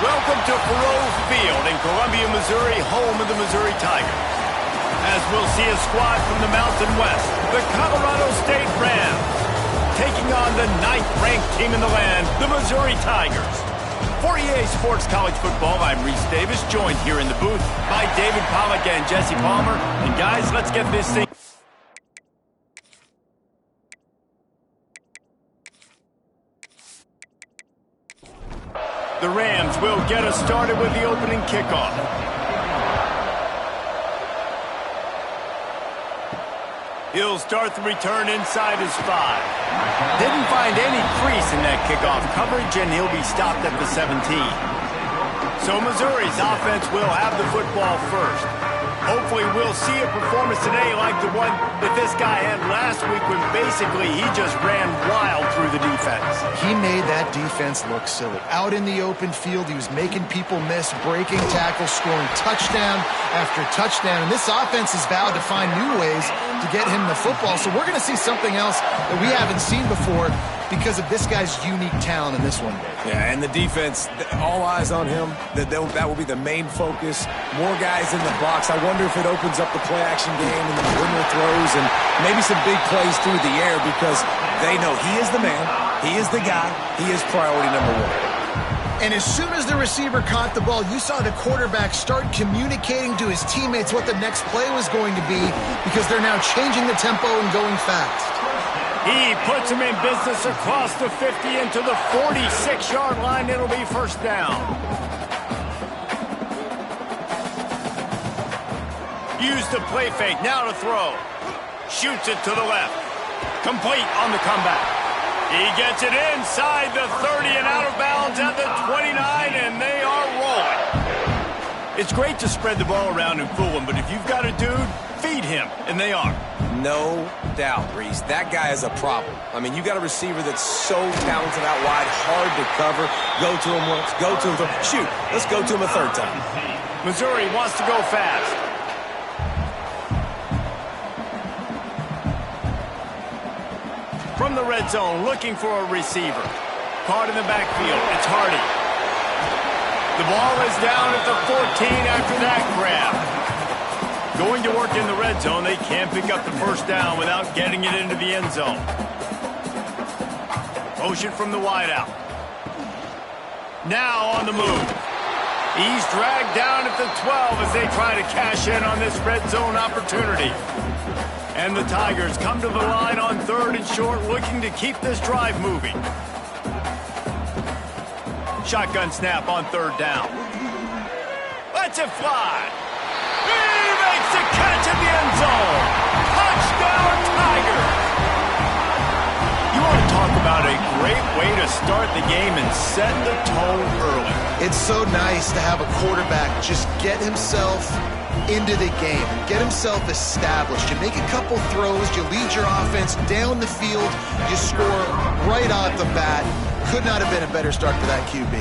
Welcome to Faurot Field in Columbia, Missouri, home of the Missouri Tigers. As we'll see a squad from the Mountain West, the Colorado State Rams, taking on the 9th-ranked team in the land, the Missouri Tigers. For EA Sports College Football, I'm Reese Davis, joined here in the booth by David Pollack and Jesse Palmer. And guys, let's get this thing. The Rams will get us started with the opening kickoff. He'll start the return inside his 5. Didn't find any crease in that kickoff coverage, and he'll be stopped at the 17. So Missouri's offense will have the football first. Hopefully we'll see a performance today like the one that this guy had last week when basically he just ran wild through the defense. He made that defense look silly. Out in the open field, he was making people miss, breaking tackles, scoring touchdown after touchdown. And this offense has vowed to find new ways to get him the football. So we're going to see something else that we haven't seen before because of this guy's unique talent in this one. Yeah, and the defense, all eyes on him. That will be the main focus. More guys in the box. I wonder if it opens up the play-action game and the winner throws and maybe some big plays through the air because they know he is the man, he is the guy, he is priority number 1. And as soon as the receiver caught the ball, you saw the quarterback start communicating to his teammates what the next play was going to be because they're now changing the tempo and going fast. He puts him in business across the 50 into the 46-yard line. It'll be first down. Use the play fake. Now to throw. Shoots it to the left. Complete on the comeback. He gets it inside the 30 and out of bounds at the 29, and they are rolling. It's great to spread the ball around and fool him, but if you've got a dude, feed him, and they are. No doubt, Reese. That guy is a problem. I mean, you got a receiver that's so talented out wide, hard to cover. Go to him once, go to him. Shoot, let's go to him a third time. Missouri wants to go fast. From the red zone, looking for a receiver. Caught in the backfield. It's Hardy. The ball is down at the 14 after that grab. Going to work in the red zone. They can't pick up the first down without getting it into the end zone. Motion from the wideout. Now on the move. He's dragged down at the 12 as they try to cash in on this red zone opportunity. And the Tigers come to the line on 3rd and short, looking to keep this drive moving. Shotgun snap on 3rd down. Lets it fly. He makes the catch in the end zone. Touchdown, Tigers. You want to talk about a great way to start the game and set the tone early. It's so nice to have a quarterback just get himself into the game, get himself established. You make a couple throws, you lead your offense down the field, you score right off the bat. Could not have been a better start for that QB.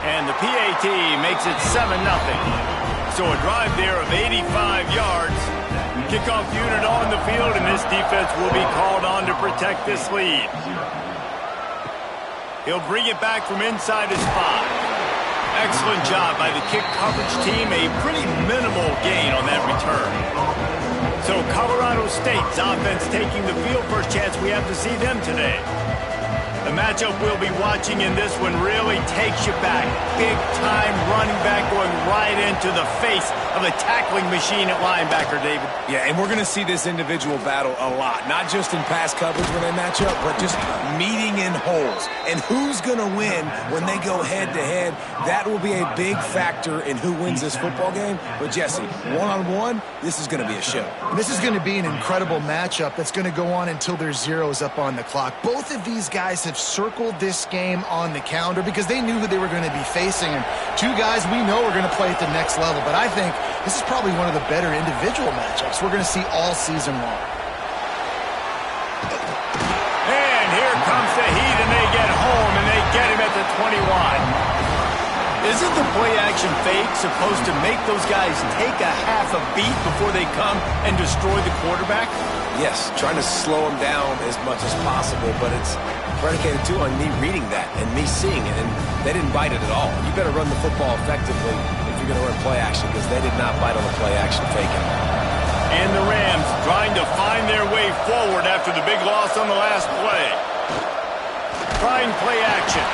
And the PAT makes it 7-0. So a drive there of 85 yards. Kickoff unit on the field, and this defense will be called on to protect this lead. He'll bring it back from inside his 5. Excellent job by the kick coverage team. A pretty minimal gain on that return. So Colorado State's offense taking the field. First chance we have to see them today. The matchup we'll be watching in this one really takes you back. Big-time running back going right into the face of a tackling machine at linebacker, David. Yeah, and we're going to see this individual battle a lot. Not just in pass coverage when they match up, but just meeting in holes. And who's going to win when they go head-to-head, that will be a big factor in who wins this football game. But, Jesse, one-on-one, this is going to be a show. This is going to be an incredible matchup that's going to go on until there's zeros up on the clock. Both of these guys have circled this game on the calendar because they knew who they were going to be facing. And two guys we know are going to play at the next level. But I think this is probably one of the better individual matchups we're going to see all season long. And here comes the heat, and they get home, and they get him at the 21. Isn't the play-action fake supposed to make those guys take a half a beat before they come and destroy the quarterback? Yes, trying to slow him down as much as possible, but it's predicated, too, on me reading that and me seeing it, and they didn't bite it at all. You better run the football effectively if you're going to run play-action, because they did not bite on the play-action faking. And the Rams trying to find their way forward after the big loss on the last play. Trying play-action.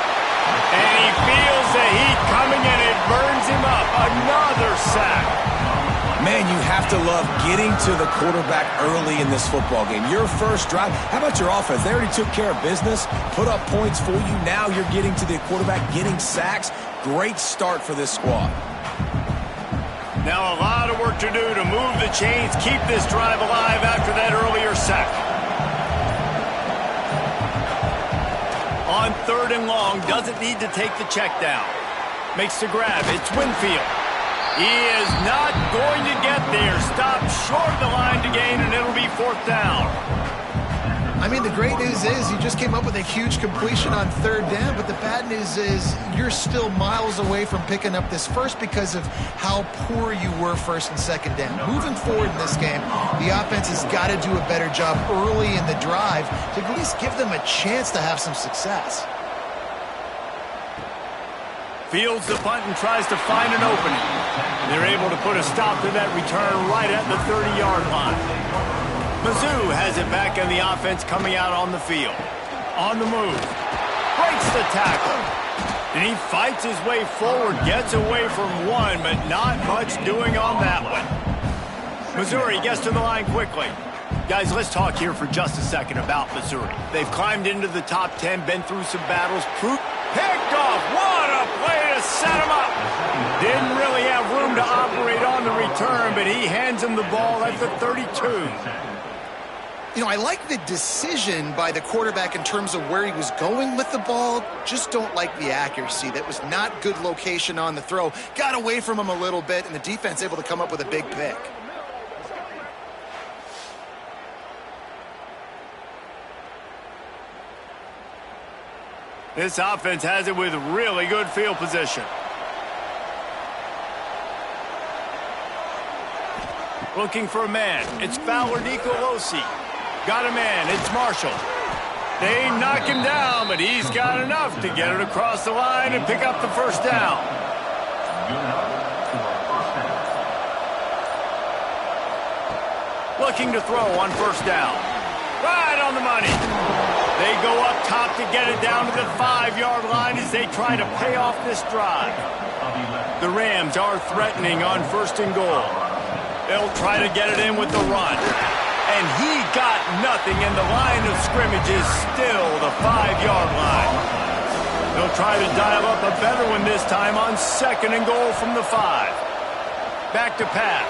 And he feels the heat coming, and it burns him up. Another sack. Man, you have to love getting to the quarterback early in this football game. Your first drive, how about your offense? They already took care of business, put up points for you. Now you're getting to the quarterback, getting sacks. Great start for this squad. Now a lot of work to do to move the chains, keep this drive alive after that earlier sack. On 3rd and long, doesn't need to take the check down. Makes the grab. It's Winfield. He is not going to get there. Stopped short of the line to gain, and it'll be 4th down. I mean, the great news is you just came up with a huge completion on 3rd down, but the bad news is you're still miles away from picking up this first because of how poor you were 1st and 2nd down. Moving forward in this game, the offense has got to do a better job early in the drive to at least give them a chance to have some success. Fields the punt and tries to find an opening. They're able to put a stop to that return right at the 30-yard line. Mizzou has it back, and the offense coming out on the field. On the move. Breaks the tackle. And he fights his way forward, gets away from one, but not much doing on that one. Missouri gets to the line quickly. Guys, let's talk here for just a second about Missouri. They've climbed into the top 10, been through some battles. Picked off. What a play to set him up. Didn't really have room to operate on the return, but he hands him the ball at the 32. You know, I like the decision by the quarterback in terms of where he was going with the ball. Just don't like the accuracy. That was not good location on the throw. Got away from him a little bit, and the defense able to come up with a big pick. This offense has it with really good field position. Looking for a man. It's Fowler Nicolosi. Got a man. It's Marshall. They knock him down, but he's got enough to get it across the line and pick up the 1st down. Looking to throw on 1st down. Right on the money. They go up top to get it down to the 5-yard line as they try to pay off this drive. The Rams are threatening on 1st and goal. They'll try to get it in with the run. And he got nothing, and the line of scrimmage is still the 5-yard line. They'll try to dial up a better one this time on 2nd and goal from the 5. Back to pass.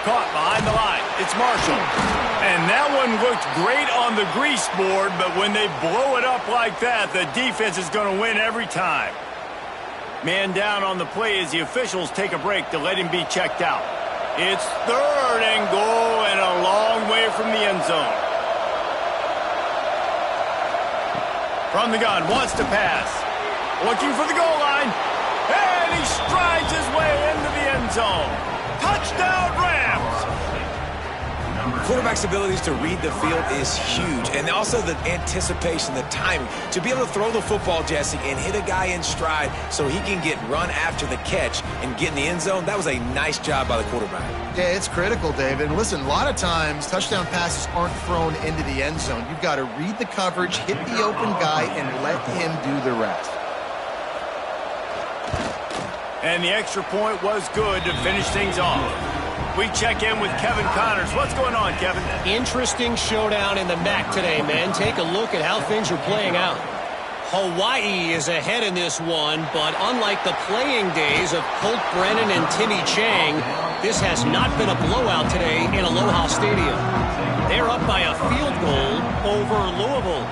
Caught behind the line. It's Marshall. And that one looked great on the grease board, but when they blow it up like that, the defense is going to win every time. Man down on the play as the officials take a break to let him be checked out. It's 3rd and goal and a long way from the end zone. From the gun, wants to pass. Looking for the goal line. And he strides his way into the end zone. Touchdown, Rams! Quarterback's abilities to read the field is huge, and also the anticipation, the timing. To be able to throw the football, Jesse, and hit a guy in stride so he can get run after the catch and get in the end zone, that was a nice job by the quarterback. Yeah, it's critical, David. And listen, a lot of times touchdown passes aren't thrown into the end zone. You've got to read the coverage, hit the open guy, and let him do the rest. And the extra point was good to finish things off. We check in with Kevin Connors. What's going on, Kevin? Interesting showdown in the MAC today, man. Take a look at how things are playing out. Hawaii is ahead in this one, but unlike the playing days of Colt Brennan and Timmy Chang, this has not been a blowout today in Aloha Stadium. They're up by a field goal over Louisville.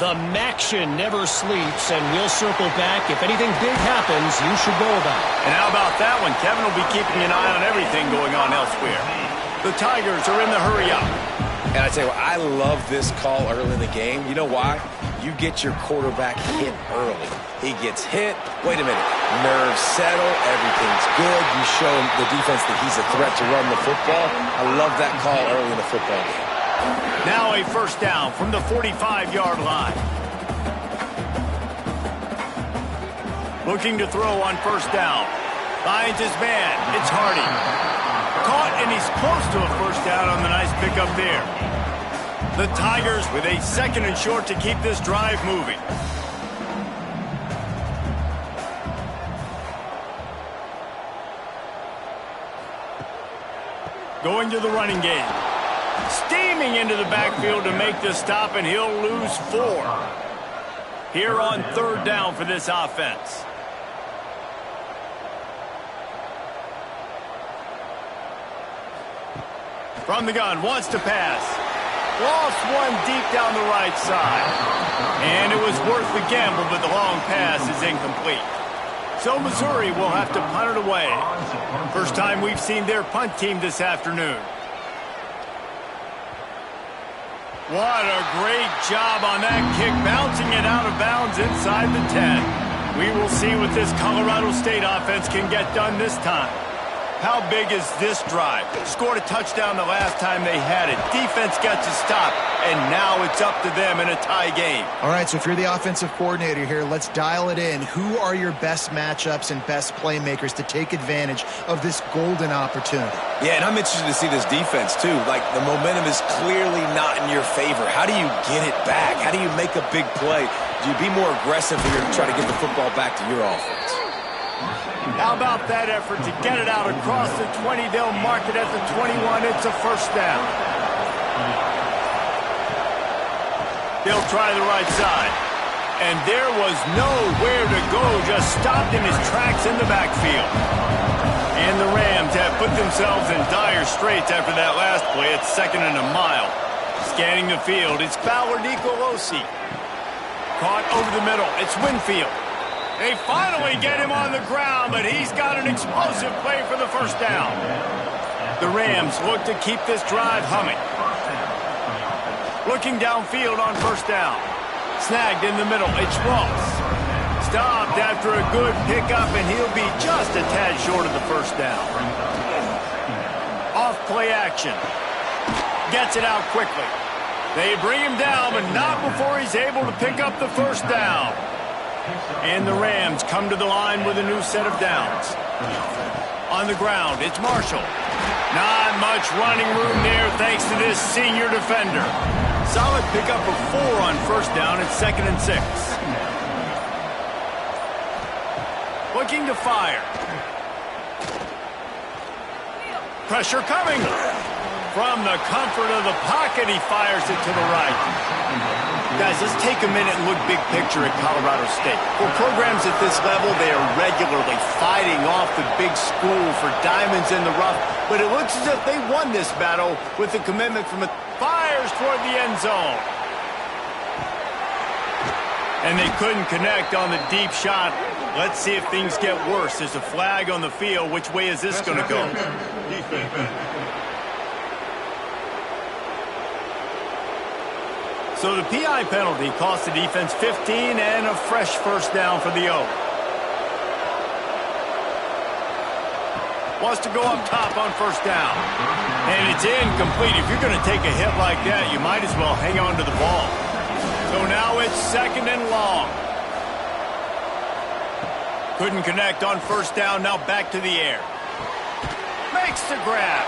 The MACtion never sleeps, and we'll circle back. If anything big happens, you should know about it. And how about that one? Kevin will be keeping an eye on everything going on elsewhere. The Tigers are in the hurry up. And I tell you what, I love this call early in the game. You know why? you get your quarterback hit early. He gets hit. Wait a minute. Nerves settle. Everything's good. You show the defense that he's a threat to run the football. I love that call early in the football game. Now a first down from the 45-yard line. Looking to throw on first down. Finds his man. It's Hardy. Caught, and he's close to a first down on the nice pickup there. The Tigers with a 2nd and short to keep this drive moving. Going to the running game. Steaming into the backfield to make the stop, and he'll lose 4. Here on 3rd down for this offense. From the gun, wants to pass. Lost one deep down the right side. And it was worth the gamble, but the long pass is incomplete. So Missouri will have to punt it away. First time we've seen their punt team this afternoon. What a great job on that kick, bouncing it out of bounds inside the 10. We will see what this Colorado State offense can get done this time. How big is this drive? Scored a touchdown the last time they had it. Defense gets a stop, and now it's up to them in a tie game. All right, so if you're the offensive coordinator here, let's dial it in. Who are your best matchups and best playmakers to take advantage of this golden opportunity? Yeah, and I'm interested to see this defense, too. Like, the momentum is clearly not in your favor. How do you get it back? How do you make a big play? Do you be more aggressive here to try to get the football back to your offense? How about that effort to get it out across the 20? They'll mark it at the 21. It's a first down. They'll try the right side. And there was nowhere to go, just stopped in his tracks in the backfield. And the Rams have put themselves in dire straits after that last play. It's 2nd and a mile. Scanning the field, it's Fowler Nicolosi. Caught over the middle, it's Winfield. They finally get him on the ground, but he's got an explosive play for the first down. The Rams look to keep this drive humming. Looking downfield on first down. Snagged in the middle, it's Ross. Stopped after a good pickup, and he'll be just a tad short of the first down. Off play action. Gets it out quickly. They bring him down, but not before he's able to pick up the first down. And the Rams come to the line with a new set of downs. On the ground, it's Marshall. Not much running room there thanks to this senior defender. Solid pickup of 4 on first down. It's 2nd and 6. Looking to fire. Pressure coming. From the comfort of the pocket, he fires it to the right. Guys, let's take a minute and look big picture at Colorado State. For programs at this level, they are regularly fighting off the big school for diamonds in the rough, but it looks as if they won this battle with the commitment from the fires toward the end zone. And they couldn't connect on the deep shot. Let's see if things get worse. There's a flag on the field. Which way is this going to go? So the PI penalty cost the defense 15 and a fresh first down for the O. Wants to go up top on first down. And it's incomplete. If you're going to take a hit like that, you might as well hang on to the ball. So now it's 2nd and long. Couldn't connect on first down. Now back to the air. Makes the grab.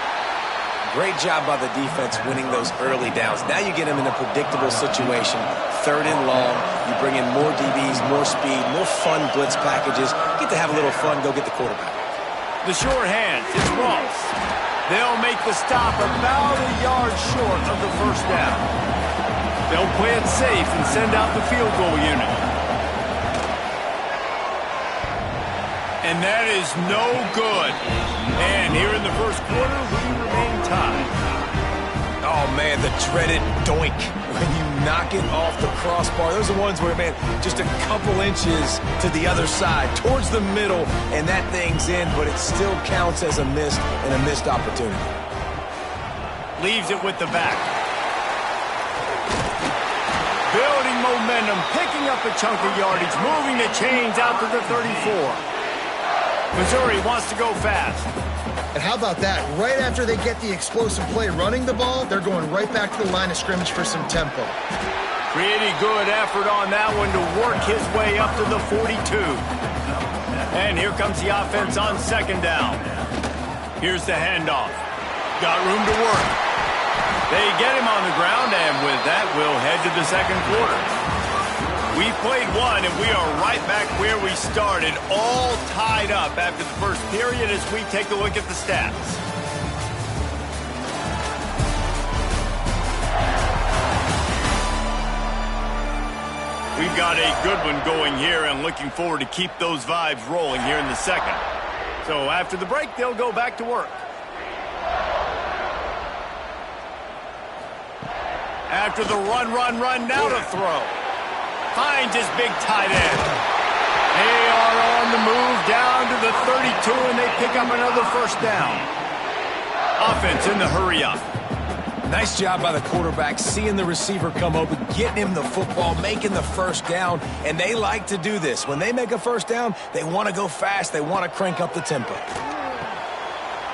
Great job by the defense winning those early downs. Now you get them in a predictable situation. 3rd and long. You bring in more DBs, more speed, more fun blitz packages. Get to have a little fun, go get the quarterback. The short hands, it's Ross. They'll make the stop about a yard short of the first down. They'll play it safe and send out the field goal unit. And that is no good. And here in the first quarter, we remain tied. Oh, man, the dreaded doink when you knock it off the crossbar. Those are the ones where, man, just a couple inches to the other side, towards the middle, and that thing's in, but it still counts as a missed and a missed opportunity. Leaves it with the back. building momentum, picking up a chunk of yardage, moving the chains out to the 34. Missouri wants to go fast. And how about that? Right after they get the explosive play running the ball, they're going right back to the line of scrimmage for some tempo. Pretty good effort on that one to work his way up to the 42. And here comes the offense on second down. Here's the handoff. Got room to work. They get him on the ground, and with that, we'll head to the second quarter. We've played one, and we are right back where we started, all tied up after the first period as we take a look at the stats. We've got a good one going here and looking forward to keep those vibes rolling here in the second. So after the break, they'll go back to work. After the run, now to throw. Finds his big tight end. They are on the move down to the 32, and they pick up another first down. Offense in the hurry up. Nice job by the quarterback, seeing the receiver come open, getting him the football, making the first down, and they like to do this. When they make a first down, they want to go fast. They want to crank up the tempo.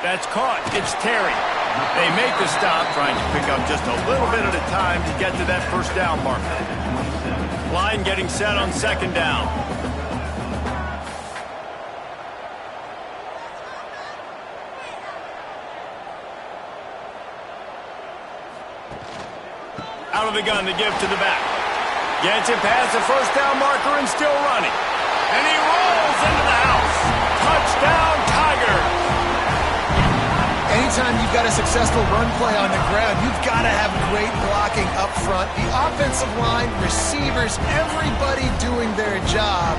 That's caught. It's Terry. They make the stop, trying to pick up just a little bit at a time to get to that first down marker. Line getting set on second down. Out of the gun to give to the back. Gets it past the first down marker and still running. And he rolls into the house. Touchdown, Tigers. Anytime you've got a successful run play on the ground, you've got to have great blocking up front. The offensive line, receivers, everybody doing their job.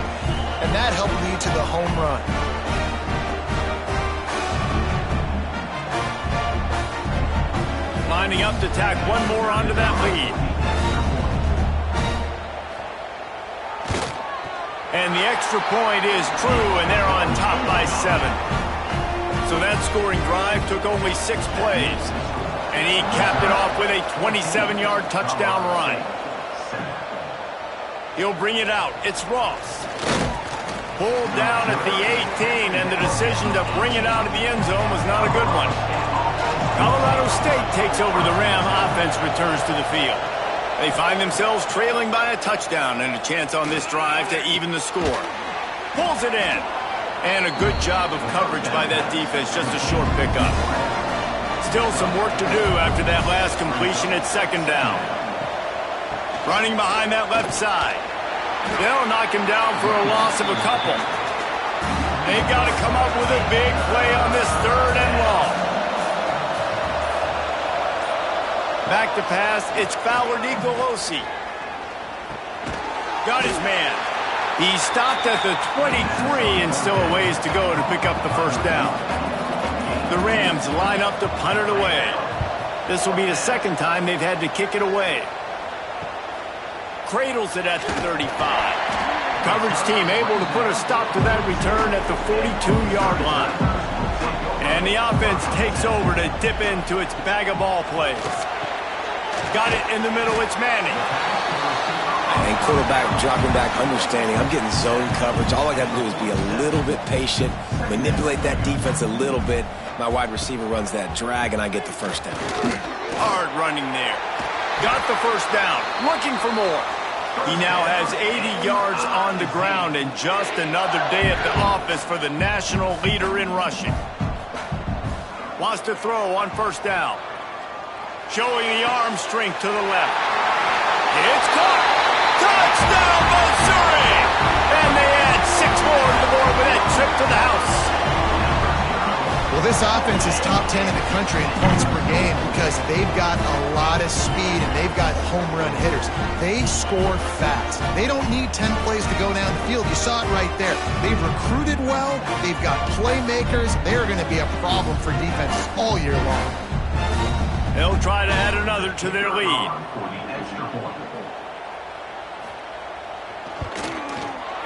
And that helped lead to the home run. Lining up to tack one more onto that lead. And the extra point is true, and they're on top by 7. So that scoring drive took only 6 plays. And he capped it off with a 27-yard touchdown run. He'll bring it out. It's Ross. Pulled down at the 18, and the decision to bring it out of the end zone was not a good one. Colorado State takes over the Ram. Offense returns to the field. They find themselves trailing by a touchdown and a chance on this drive to even the score. Pulls it in. And a good job of coverage by that defense, just a short pickup. Still some work to do after that last completion at second down. Running behind that left side. They'll knock him down for a loss of a couple. They've got to come up with a big play on this third and long. Back to pass, it's Fowler Nicolosi. Got his man. He stopped at the 23 and still a ways to go to pick up the first down. The Rams line up to punt it away. This will be the second time they've had to kick it away. Cradles it at the 35. Coverage team able to put a stop to that return at the 42-yard line. And the offense takes over to dip into its bag of ball plays. Got it in the middle, it's Manning. And quarterback dropping back, understanding I'm getting zone coverage. All I got to do is be a little bit patient, manipulate that defense a little bit. My wide receiver runs that drag, and I get the first down. Hard running there. Got the first down. Looking for more. He now has 80 yards on the ground, and just another day at the office for the national leader in rushing. Wants to throw on first down. Showing the arm strength to the left. It's caught. Touchdown, Missouri! And they add 6 more to the board with that trip to the house. Well, this offense is top 10 in the country in points per game because they've got a lot of speed and they've got home run hitters. They score fast. They don't need 10 plays to go down the field. You saw it right there. They've recruited well. They've got playmakers. They're going to be a problem for defenses all year long. They'll try to add another to their lead.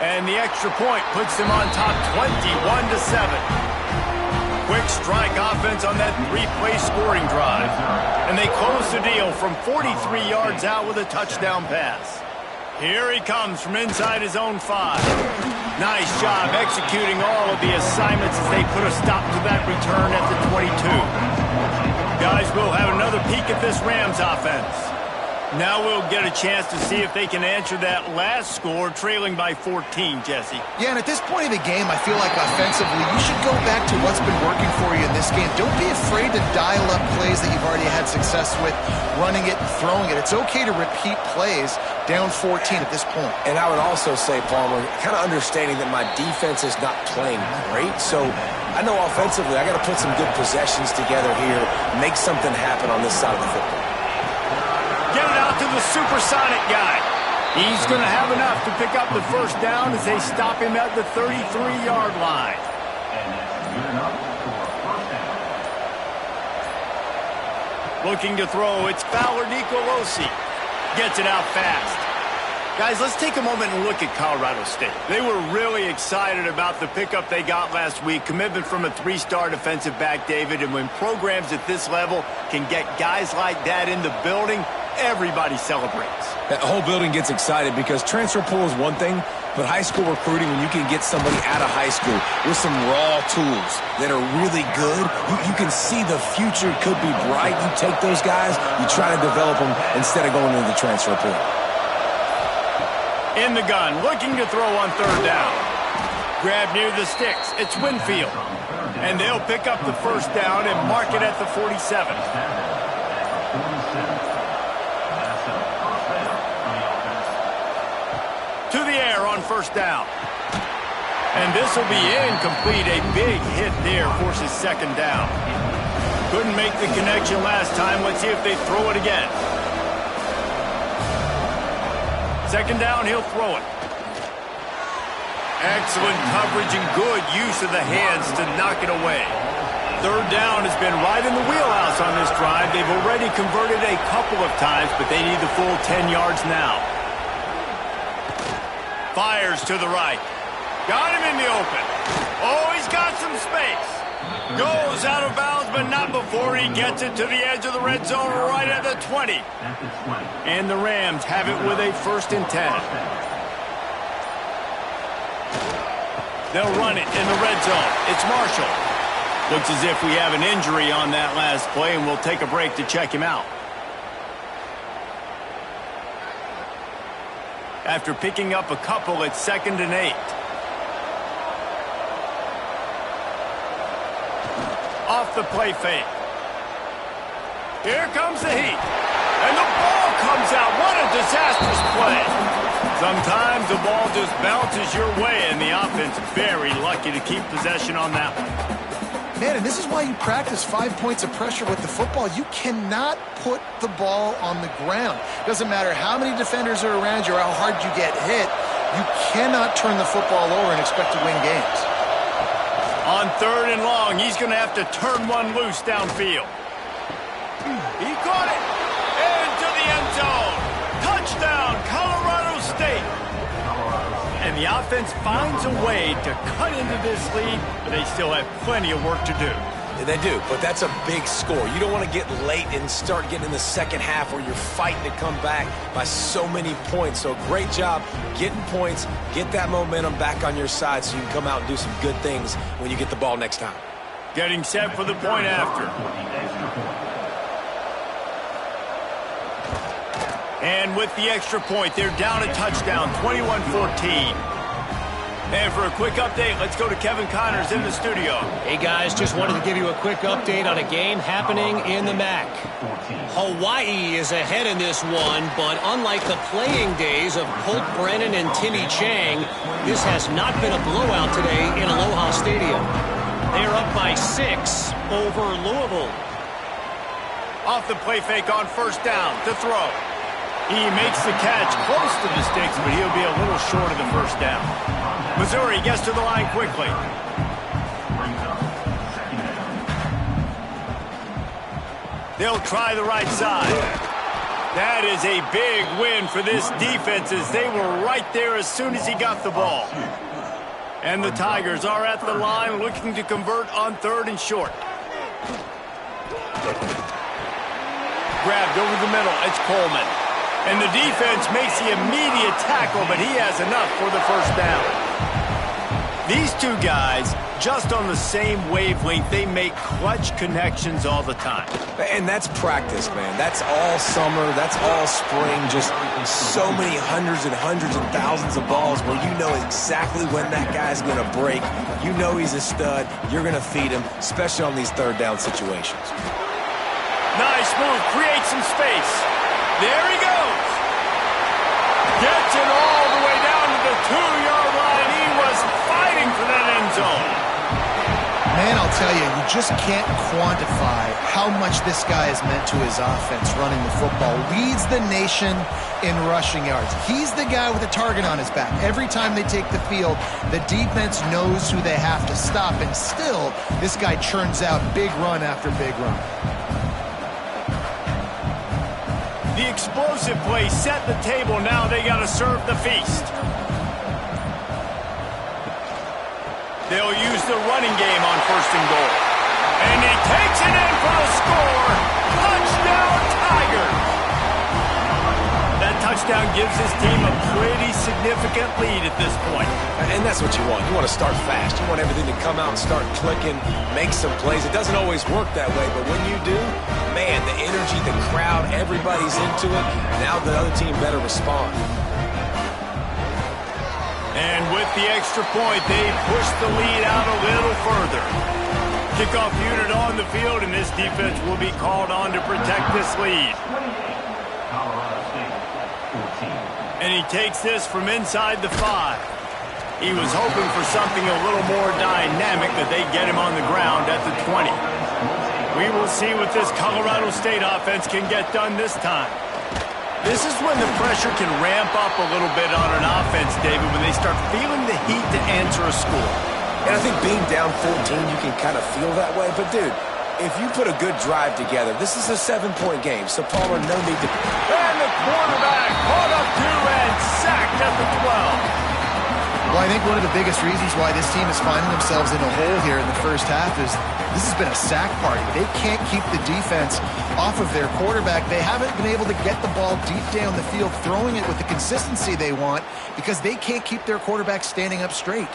And the extra point puts them on top 21-7. Quick strike offense on that 3-play scoring drive. And And they close the deal from 43 yards out with a touchdown pass. Here he comes from inside his own 5. Nice job executing all of the assignments as they put a stop to that return at the 22. Guys, we'll have another peek at this Rams offense. Now we'll get a chance to see if they can answer that last score, trailing by 14, Jesse. Yeah, and at this point of the game, I feel like offensively, you should go back to what's been working for you in this game. Don't be afraid to dial up plays that you've already had success with, running it and throwing it. It's okay to repeat plays down 14 at this point. And I would also say, Palmer, kind of understanding that my defense is not playing great, so I know offensively I got to put some good possessions together here, make something happen on this side of the football. Get it out to the supersonic guy. He's going to have enough to pick up the first down as they stop him at the 33-yard line. Looking to throw, it's Fowler Nicolosi. Gets it out fast. Guys, let's take a moment and look at Colorado State. They were really excited about the pickup they got last week. Commitment from a 3-star defensive back, David. And when programs at this level can get guys like that in the building, everybody celebrates. That whole building gets excited because transfer pool is one thing, but high school recruiting, when you can get somebody out of high school with some raw tools that are really good, you can see the future could be bright. You take those guys, you try to develop them instead of going into the transfer pool. In the gun, looking to throw on 3rd down. Grab near the sticks. It's Winfield. And they'll pick up the first down and mark it at the 47. To the air on 1st down. And this will be incomplete. A big hit there forces 2nd down. Couldn't make the connection last time. Let's see if they throw it again. 2nd down, he'll throw it. Excellent coverage and good use of the hands to knock it away. 3rd down has been right in the wheelhouse on this drive. They've already converted a couple of times, but they need the full 10 yards now. Fires to the right. Got him in the open. Oh, he's got some space. Goes out of bounds, but not before he gets it to the edge of the red zone right at the 20. And the Rams have it with a 1st and 10. They'll run it in the red zone. It's Marshall. Looks as if we have an injury on that last play, and we'll take a break to check him out. After picking up a couple, it's 2nd and 8. Off the play fake. Here comes the heat. And the ball comes out. What a disastrous play. Sometimes the ball just bounces your way, and the offense very lucky to keep possession on that one. Man, and this is why you practice 5 points of pressure with the football. You cannot put the ball on the ground. Doesn't matter how many defenders are around you or how hard you get hit. You cannot turn the football over and expect to win games. On 3rd and long, he's going to have to turn one loose downfield. He caught it. Into the end zone. Touchdown, Colorado State. And the offense finds a way to cut into this lead, but they still have plenty of work to do. They do, but that's a big score. You don't want to get late and start getting in the 2nd half where you're fighting to come back by so many points. So great job getting points, get that momentum back on your side so you can come out and do some good things when you get the ball next time. Getting set for the point after. And with the extra point, they're down a touchdown, 21-14. And for a quick update, let's go to Kevin Connors in the studio. Hey, guys, just wanted to give you a quick update on a game happening in the MAC. Hawaii is ahead in this one, but unlike the playing days of Colt Brennan and Timmy Chang, this has not been a blowout today in Aloha Stadium. They're up by 6 over Louisville. Off the play fake on 1st down to throw. He makes the catch close to the sticks, but he'll be a little short of the 1st down. Missouri gets to the line quickly. They'll try the right side. That is a big win for this defense as they were right there as soon as he got the ball. And the Tigers are at the line looking to convert on 3rd and short. grabbed over the middle. It's Coleman. And the defense makes the immediate tackle, but he has enough for the first down. These two guys, just on the same wavelength, they make clutch connections all the time. And that's practice, man. That's all summer. That's all spring. Just so many hundreds and thousands of balls where you know exactly when that guy's going to break. You know he's a stud. You're going to feed him, especially on these third down situations. Nice move. Create some space. There he goes. Gets it all the way down to the 2-yard line. He was fighting for that end zone. Man, I'll tell you, you just can't quantify how much this guy has meant to his offense running the football. Leads the nation in rushing yards. He's the guy with a target on his back. Every time they take the field, the defense knows who they have to stop, and still, this guy churns out big run after big run. The explosive play set the table. Now they got to serve the feast. They'll use the running game on 1st and goal. And he takes it in for the score. Touchdown, Tigers. That touchdown gives his team a pretty significant lead at this point. And that's what you want. You want to start fast. You want everything to come out and start clicking, make some plays. It doesn't always work that way, but when you do, man, the energy, the crowd, everybody's into it. Now the other team better respond. And with the extra point, they push the lead out a little further. Kickoff unit on the field, and this defense will be called on to protect this lead. And he takes this from inside the 5. He was hoping for something a little more dynamic, but they get him on the ground at the 20. We will see what this Colorado State offense can get done this time. This is when the pressure can ramp up a little bit on an offense, David, when they start feeling the heat to answer a score. And I think being down 14, you can kind of feel that way. But, dude, if you put a good drive together, this is a 7-point game. So, Palmer, no need to... And the quarterback caught up to and sacked at the 12. Well, I think one of the biggest reasons why this team is finding themselves in a hole here in the first half is this has been a sack party. They can't keep the defense off of their quarterback. They haven't been able to get the ball deep down the field, throwing it with the consistency they want because they can't keep their quarterback standing up straight.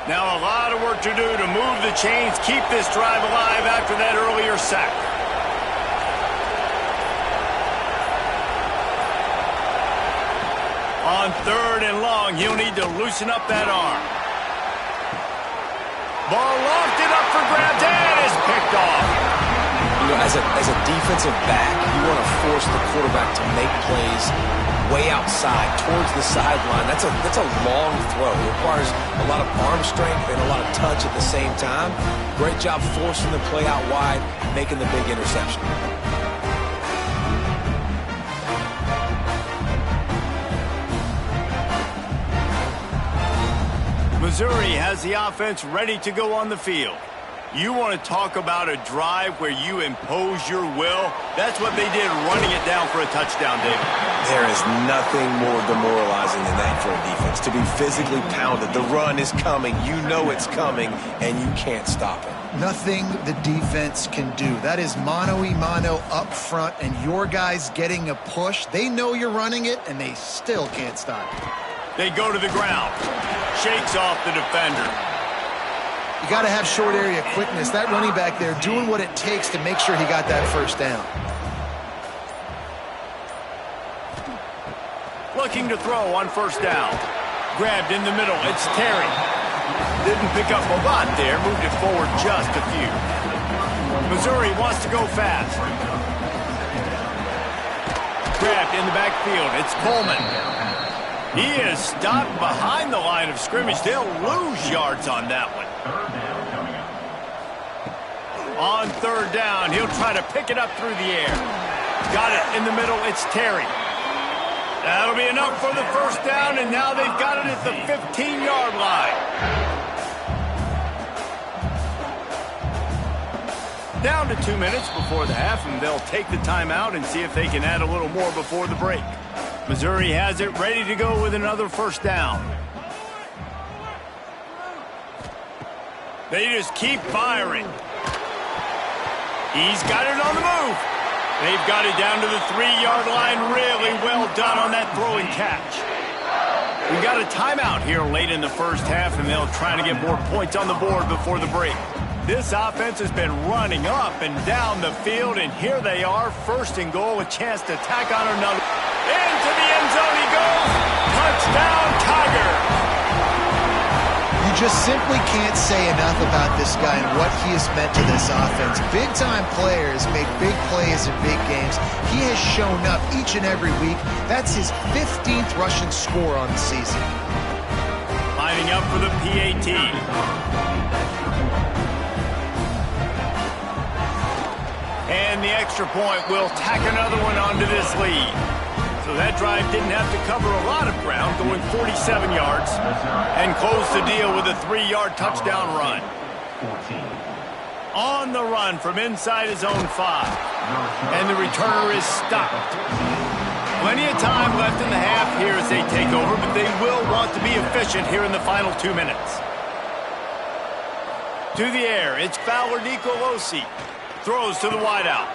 Now a lot of work to do to move the chains, keep this drive alive after that earlier sack. On 3rd and long, he'll need to loosen up that arm. Ball lofted up for grabs and is picked off. You know, as a defensive back, you want to force the quarterback to make plays way outside, towards the sideline. That's a long throw. It requires a lot of arm strength and a lot of touch at the same time. Great job forcing the play out wide, making the big interception. Missouri has the offense ready to go on the field. You want to talk about a drive where you impose your will? That's what they did, running it down for a touchdown, David. There is nothing more demoralizing than that for a defense. To be physically pounded, the run is coming, you know it's coming, and you can't stop it. Nothing the defense can do. That is mano-a-mano up front, and your guys getting a push. They know you're running it, and they still can't stop it. They go to the ground. Shakes off the defender. You got to have short area quickness. That running back there doing what it takes to make sure he got that first down. Looking to throw on 1st down. Grabbed in the middle. It's Terry. Didn't pick up a lot there. Moved it forward just a few. Missouri wants to go fast. Grabbed in the backfield. It's Coleman. He is stopped behind the line of scrimmage. They'll lose yards on that one. On 3rd down, he'll try to pick it up through the air. Got it in the middle. It's Terry. That'll be enough for the 1st down, and now they've got it at the 15-yard line. Down to 2 minutes before the half, and they'll take the timeout and see if they can add a little more before the break. Missouri has it ready to go with another 1st down. They just keep firing. He's got it on the move. They've got it down to the 3-yard line. Really well done on that throwing catch. We got a timeout here late in the first half, and they'll try to get more points on the board before the break. This offense has been running up and down the field, and here they are, first and goal, a chance to tack on another. Into the end zone he goes. Touchdown, Tigers. You just simply can't say enough about this guy and what he has meant to this offense. Big-time players make big plays in big games. He has shown up each and every week. That's his 15th rushing score on the season. Lining up for the PAT. And the extra point will tack another one onto this lead. So that drive didn't have to cover a lot of ground, going 47 yards, and close the deal with a 3-yard touchdown run. On the run from inside his own 5. And the returner is stopped. Plenty of time left in the half here as they take over, but they will want to be efficient here in the final 2 minutes. To the air, it's Fowler Nicolosi. Throws to the wideout.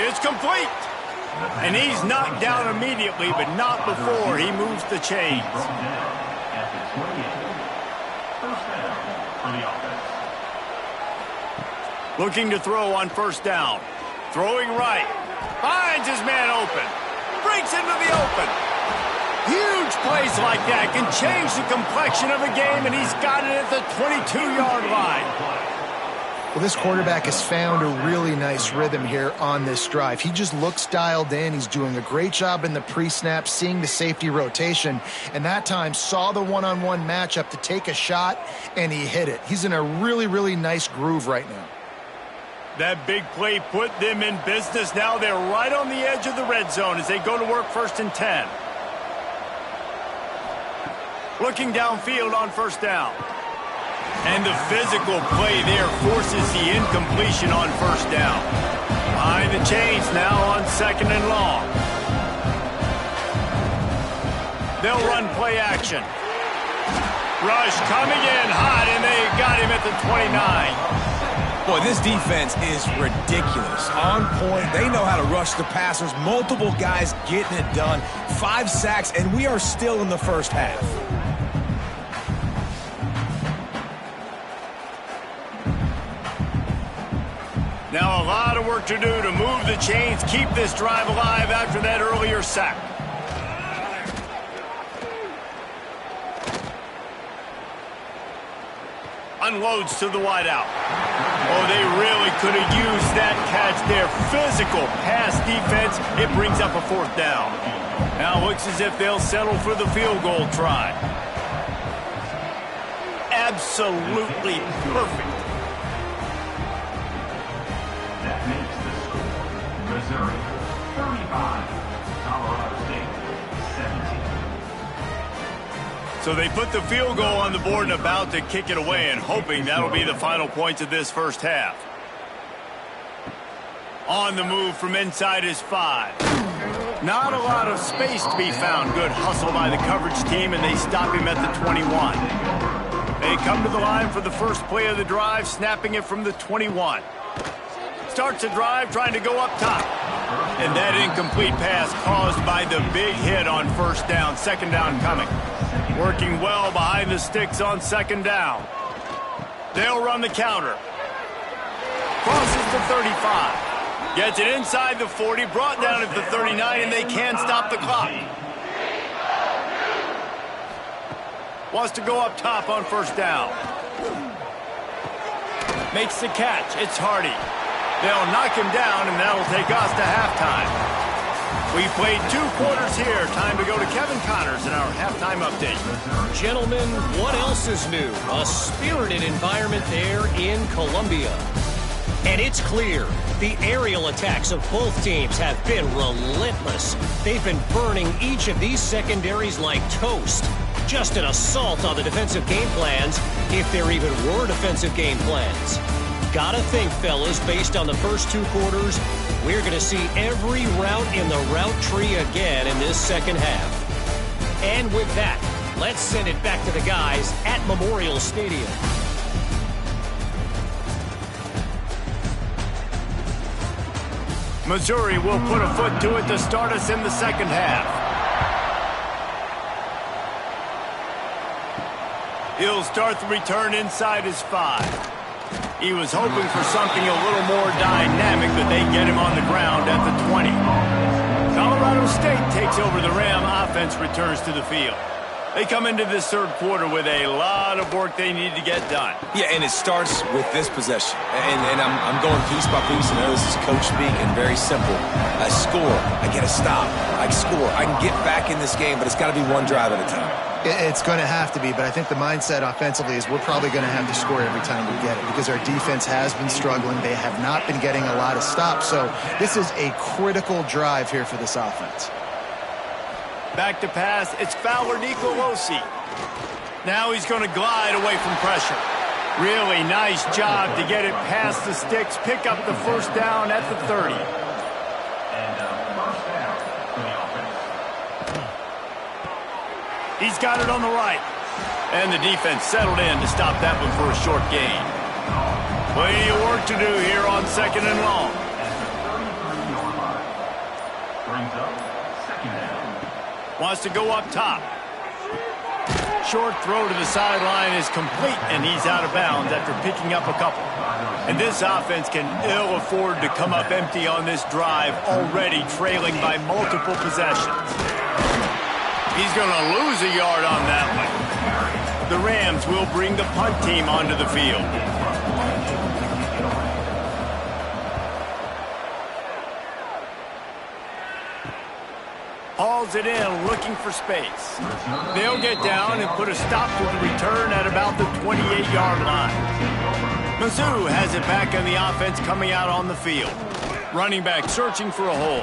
It's complete. And he's knocked down immediately, but not before he moves the chains. Looking to throw on first down. Throwing right. Finds his man open. Breaks into the open. Huge plays like that can change the complexion of a game, and he's got it at the 22-yard line. Well, this quarterback has found a really nice rhythm here on this drive. He just looks dialed in. He's doing a great job in the pre-snap, seeing the safety rotation, and that time saw the one-on-one matchup to take a shot, and he hit it. He's in a really, really nice groove right now. That big play put them in business. Now they're right on the edge of the red zone as they go to work first and 10. Looking downfield on first down. And the physical play there forces the incompletion on first down. Behind the chains now on second and long. They'll run play action. Rush coming in hot, and they got him at the 29. Boy, this defense is ridiculous. On point. They know how to rush the passers. Multiple guys getting it done. 5 sacks, and we are still in the first half. Now a lot of work to do to move the chains, keep this drive alive after that earlier sack. Unloads to the wideout. Oh, they really could have used that catch there. Physical pass defense. It brings up a fourth down. Now it looks as if they'll settle for the field goal try. Absolutely perfect. That makes the score Missouri 35, Colorado State 17. So they put the field goal on the board and about to kick it away, and hoping that'll be the final points of this first half. On the move from inside his 5. Not a lot of space to be found. Good hustle by the coverage team, and they stop him at the 21. They come to the line for the first play of the drive, snapping it from the 21. Starts the drive trying to go up top. And that incomplete pass caused by the big hit on first down. Second down coming. Working well behind the sticks on second down. They'll run the counter. Crosses the 35. Gets it inside the 40, brought down at the 39, and they can't stop the clock. Wants to go up top on first down. Makes the catch. It's Hardy. They'll knock him down, and that'll take us to halftime. We played 2 quarters here. Time to go to Kevin Connors in our halftime update. Gentlemen, what else is new? A spirited environment there in Columbia. And it's clear, the aerial attacks of both teams have been relentless. They've been burning each of these secondaries like toast. Just an assault on the defensive game plans, if there even were defensive game plans. Gotta think, fellas, based on the first 2 quarters, we're going to see every route in the route tree again in this second half. And with that, let's send it back to the guys at Memorial Stadium. Missouri will put a foot to it to start us in the second half. He'll start the return inside his 5. He was hoping for something a little more dynamic, but they get him on the ground at the 20. Colorado State takes over the Ram. Offense returns to the field. They come into this third quarter with a lot of work they need to get done. Yeah, and it starts with this possession. And I'm going piece by piece. I know this is coach speak and very simple. I score. I get a stop. I score. I can get back in this game, but it's got to be one drive at a time. It's going to have to be, but I think the mindset offensively is we're probably going to have to score every time we get it because our defense has been struggling. They have not been getting a lot of stops. So this is a critical drive here for this offense. Back to pass, it's Fowler Nicolosi. Now he's going to glide away from pressure. Really nice job to get it past the sticks, pick up the first down at the 30. And first down for the offense. He's got it on the right. And the defense settled in to stop that one for a short gain. Plenty of work to do here on second and long. At the 33-yard line. Brings up second down. Wants to go up top. Short throw to the sideline is complete, and he's out of bounds after picking up a couple. And this offense can ill afford to come up empty on this drive, already trailing by multiple possessions. He's going to lose a yard on that one. The Rams will bring the punt team onto the field. Hauls it in, looking for space. They'll get down and put a stop to the return at about the 28-yard line. Mizzou has it back on the offense coming out on the field. Running back searching for a hole.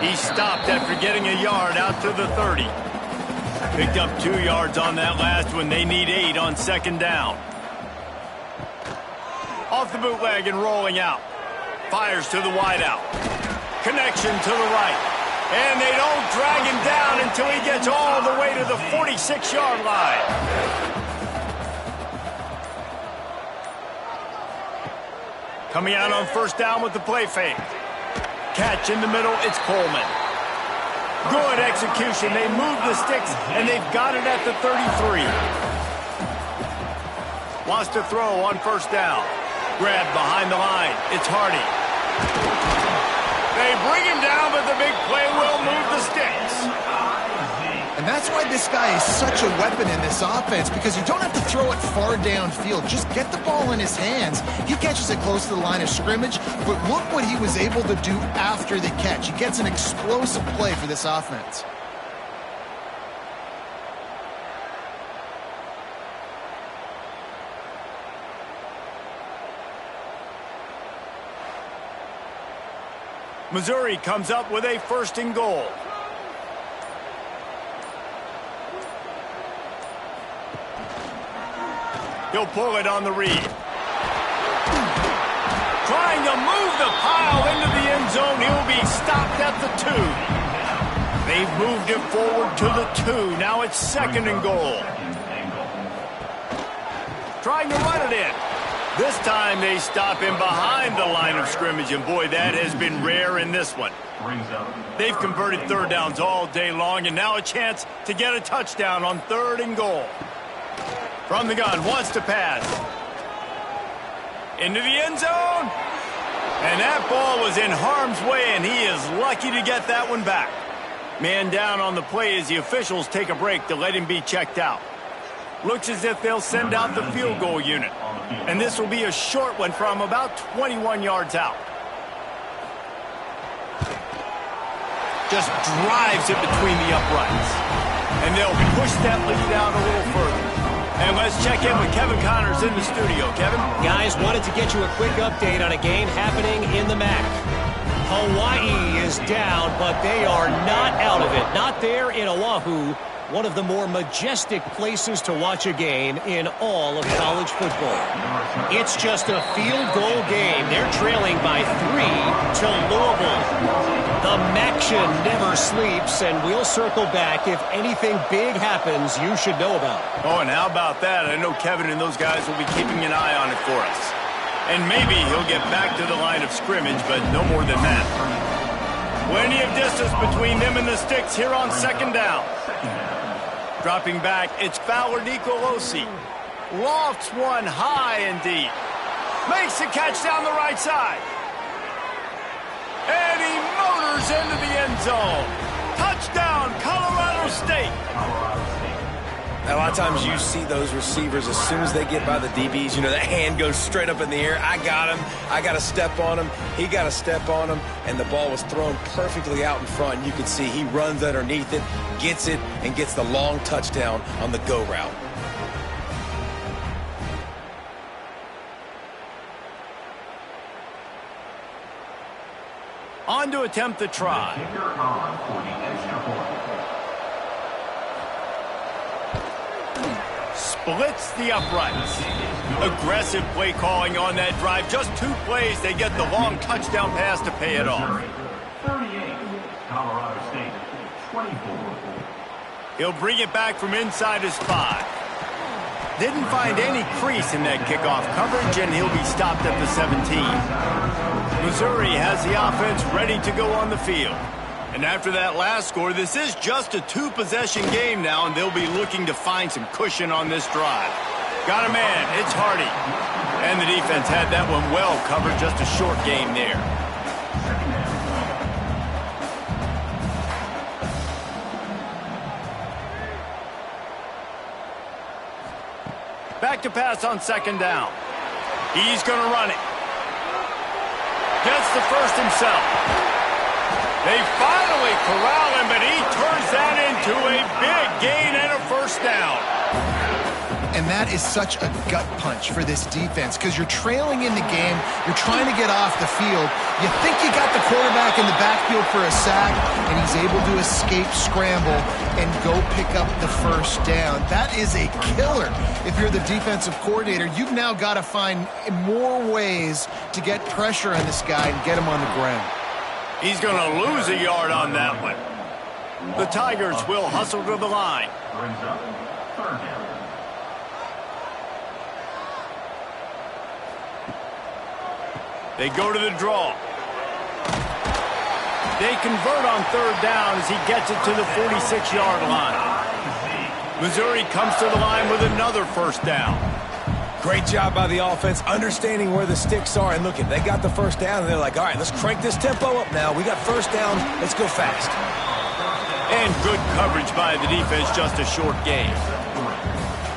He stopped after getting a yard out to the 30. Picked up 2 yards on that last one. They need 8 on second down. Off the bootleg and rolling out. Fires to the wideout. Connection to the right. And they don't drag him down until he gets all the way to the 46-yard line. Coming out on first down with the play fake. Catch in the middle, it's Coleman. Good execution. They move the sticks, and they've got it at the 33. Wants to throw on first down. Grab behind the line. It's Hardy. They bring him down, but the big play will move the sticks. And that's why this guy is such a weapon in this offense, because you don't have to throw it far downfield. Just get the ball in his hands. He catches it close to the line of scrimmage, but look what he was able to do after the catch. He gets an explosive play for this offense. Missouri comes up with a first and goal. He'll pull it on the read. Trying to move the pile into the end zone. He'll be stopped at the 2. They've moved it forward to the 2. Now it's second and goal. Trying to run it in. This time they stop him behind the line of scrimmage, and boy, that has been rare in this one. They've converted third downs all day long, and now a chance to get a touchdown on third and goal. From the gun, wants to pass. Into the end zone. And that ball was in harm's way, and he is lucky to get that one back. Man down on the play as the officials take a break to let him be checked out. Looks as if they'll send out the field goal unit. And this will be a short one from about 21 yards out. Just drives it between the uprights. And they'll push that lead out a little further. And let's check in with Kevin Connors in the studio. Kevin? Guys, wanted to get you a quick update on a game happening in the MAC. Hawaii is down, but they are not out of it. Not there in Oahu. One of the more majestic places to watch a game in all of college football. It's just a field goal game. They're trailing by 3 to Louisville. The MACtion never sleeps, and we'll circle back if anything big happens you should know about. Oh, and how about that? I know Kevin and those guys will be keeping an eye on it for us. And maybe he'll get back to the line of scrimmage, but no more than that. Plenty of distance between them and the sticks here on second down. Dropping back, it's Fowler Nicolosi. Lofts one high and deep. Makes the catch down the right side. And he motors into the end zone. Touchdown, Colorado State. A lot of times you see those receivers, as soon as they get by the DBs, you know, that hand goes straight up in the air. I got him. I got to step on him. He got to step on him. And the ball was thrown perfectly out in front. You can see he runs underneath it, gets it, and gets the long touchdown on the go route. On to attempt the try. Kicker on for the extra point. Splits the uprights. Aggressive play calling on that drive. Just 2 plays, they get the long touchdown pass to pay it off. 38, Colorado State, 24. He'll bring it back from inside his 5. Didn't find any crease in that kickoff coverage, and he'll be stopped at the 17. Missouri has the offense ready to go on the field. And after that last score, this is just a 2-possession game now, and they'll be looking to find some cushion on this drive. Got a man, it's Hardy. And the defense had that one well covered, just a short game there. Back to pass on second down. He's going to run it. Gets the first himself. They finally corral him, but he turns that into a big gain and a first down. And that is such a gut punch for this defense because you're trailing in the game. You're trying to get off the field. You think you got the quarterback in the backfield for a sack, and he's able to escape scramble and go pick up the first down. That is a killer. If you're the defensive coordinator, you've now got to find more ways to get pressure on this guy and get him on the ground. He's going to lose a yard on that one. The Tigers will hustle to the line. Brings up third down. They go to the draw. They convert on third down as he gets it to the 46-yard line. Missouri comes to the line with another first down. Great job by the offense, understanding where the sticks are. And look, they got the first down, and they're like, all right, let's crank this tempo up now. We got first down. Let's go fast. And good coverage by the defense, just a short game.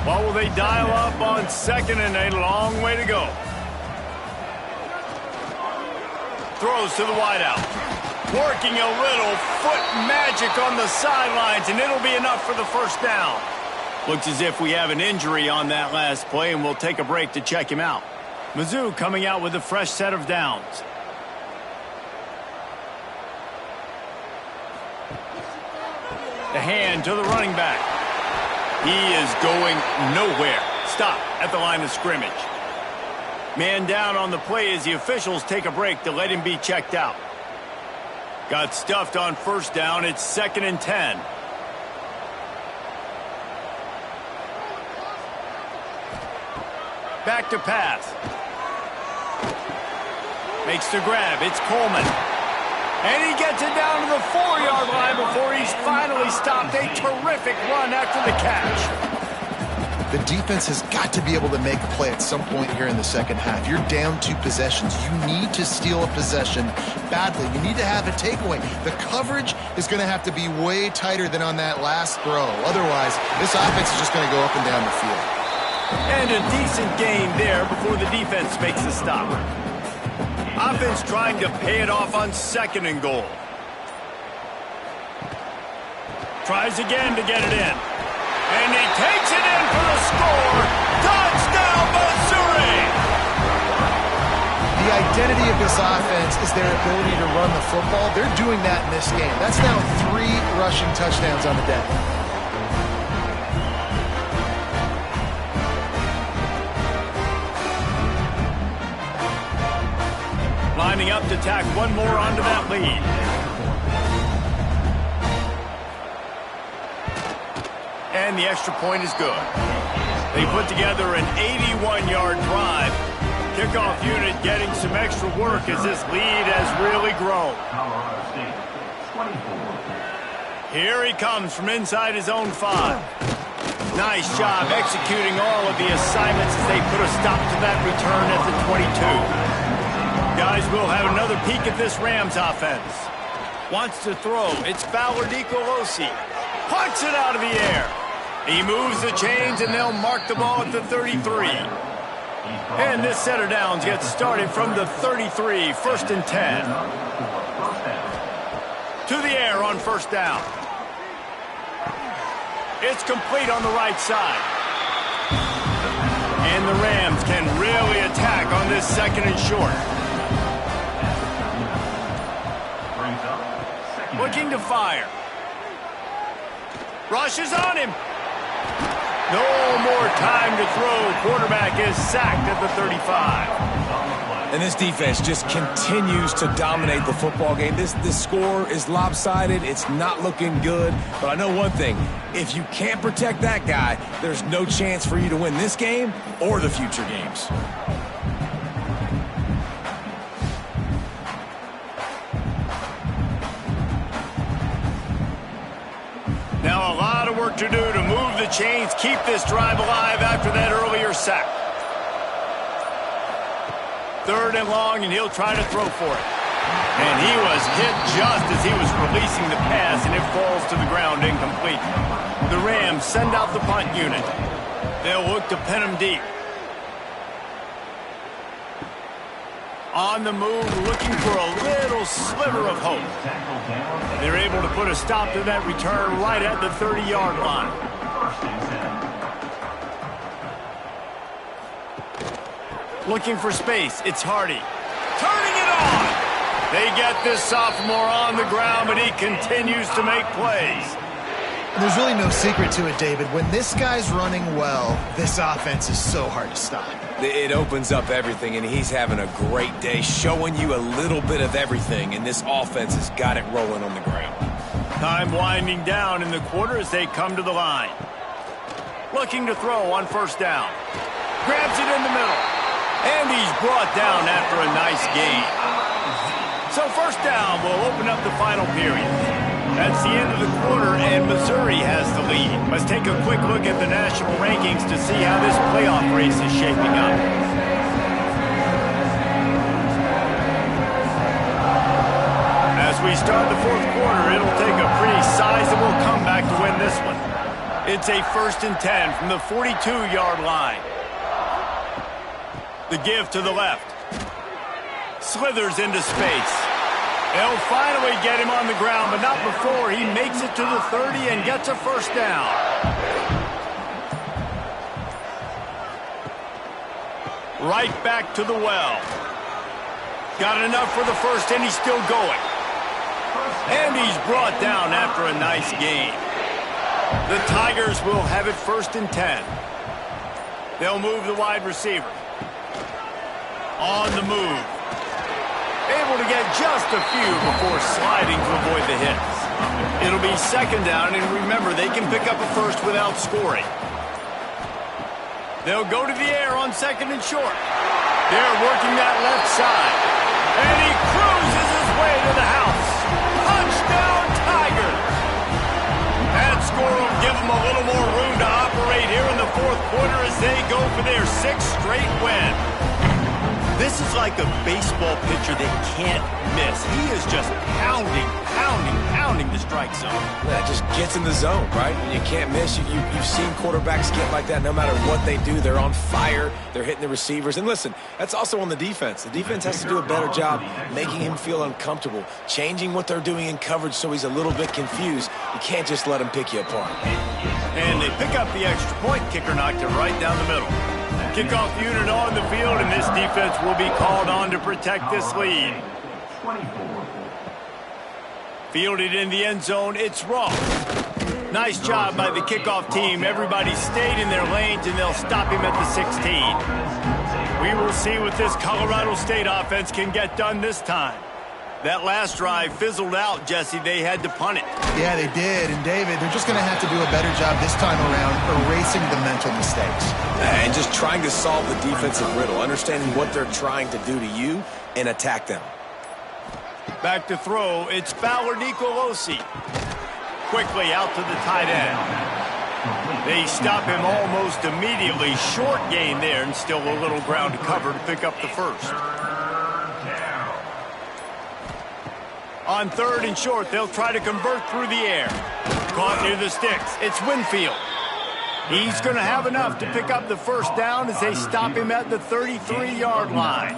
What will they dial up on second, and a long way to go. Throws to the wideout. Working a little foot magic on the sidelines, and it'll be enough for the first down. Looks as if we have an injury on that last play, and we'll take a break to check him out. Mizzou coming out with a fresh set of downs. The hand to the running back. He is going nowhere. Stop at the line of scrimmage. Man down on the play as the officials take a break to let him be checked out. Got stuffed on first down. It's 2nd and 10. Back to pass. Makes the grab. It's Coleman. And he gets it down to the 4-yard line before he's finally stopped. A terrific run after the catch. The defense has got to be able to make a play at some point here in the second half. You're down 2 possessions. You need to steal a possession badly. You need to have a takeaway. The coverage is going to have to be way tighter than on that last throw. Otherwise, this offense is just going to go up and down the field. And a decent gain there before the defense makes the stop. Offense trying to pay it off on 2nd and goal. Tries again to get it in. And he takes it in for the score. Touchdown, Missouri! The identity of this offense is their ability to run the football. They're doing that in this game. That's now 3 rushing touchdowns on the day. Lining up to tack one more onto that lead. And the extra point is good. They put together an 81-yard drive. Kickoff unit getting some extra work as this lead has really grown. Colorado State, 24. Here he comes from inside his own 5. Nice job executing all of the assignments as they put a stop to that return at the 22. Guys, we'll have another peek at this Rams offense. Wants to throw. It's Fowler Nicolosi. Punts it out of the air. He moves the chains, and they'll mark the ball at the 33. And this set of downs gets started from the 33, 1st and 10. To the air on 1st down. It's complete on the right side. And the Rams can really attack on this 2nd and short. Looking to fire. Rushes on him. No more time to throw. Quarterback is sacked at the 35. And this defense just continues to dominate the football game. This score is lopsided. It's not looking good. But I know one thing. If you can't protect that guy, there's no chance for you to win this game or the future games. Now a lot of work to do to move the chains, keep this drive alive after that earlier sack. 3rd and long, and he'll try to throw for it. And he was hit just as he was releasing the pass, and it falls to the ground incomplete. The Rams send out the punt unit. They'll look to pin him deep. On the move, looking for a little sliver of hope. They're able to put a stop to that return right at the 30-yard line. Looking for space. It's Hardy. Turning it on. They get this sophomore on the ground, but he continues to make plays. There's really no secret to it, David. When this guy's running well, this offense is so hard to stop. It opens up everything, and he's having a great day, showing you a little bit of everything, and this offense has got it rolling on the ground. Time winding down in the quarter as they come to the line. Looking to throw on 1st down. Grabs it in the middle. And he's brought down after a nice gain. So 1st down will open up the final period. That's the end of the quarter, and Missouri has the lead. Let's take a quick look at the national rankings to see how this playoff race is shaping up. As we start the 4th quarter, it'll take a pretty sizable comeback to win this one. It's a 1st and 10 from the 42-yard line. The give to the left. Slithers into space. They'll finally get him on the ground, but not before he makes it to the 30 and gets a 1st down. Right back to the well. Got enough for the 1st, and he's still going. And he's brought down after a nice gain. The Tigers will have it 1st and 10. They'll move the wide receiver. On the move. Able to get just a few before sliding to avoid the hits. It'll be 2nd down, and remember, they can pick up a 1st without scoring. They'll go to the air on 2nd and short. They're working that left side. And he cruises his way to the house. Touchdown, Tigers! That score will give them a little more room to operate here in the 4th quarter as they go for their 6th straight win. This is like a baseball pitcher that can't miss. He is just pounding the strike zone. That just gets in the zone, right? And you can't miss. You've seen quarterbacks get like that no matter what they do. They're on fire. They're hitting the receivers. And listen, that's also on the defense. The defense has to do a better job making him feel uncomfortable, changing what they're doing in coverage so he's a little bit confused. You can't just let him pick you apart. And they pick up the extra point. Kicker knocked it right down the middle. Kickoff unit on the field, and this defense will be called on to protect this lead. Fielded in the end zone, it's Ross. Nice job by the kickoff team. Everybody stayed in their lanes, and they'll stop him at the 16. We will see what this Colorado State offense can get done this time. That last drive fizzled out, Jesse. They had to punt it. Yeah, they did. And, David, they're just going to have to do a better job this time around erasing the mental mistakes. And just trying to solve the defensive riddle, understanding what they're trying to do to you and attack them. Back to throw. It's Fowler Nicolosi. Quickly out to the tight end. They stop him almost immediately. Short gain there and still a little ground to cover to pick up the first. On 3rd and short, they'll try to convert through the air. Caught near the sticks. It's Winfield. He's going to have enough to pick up the first down as they stop him at the 33-yard line.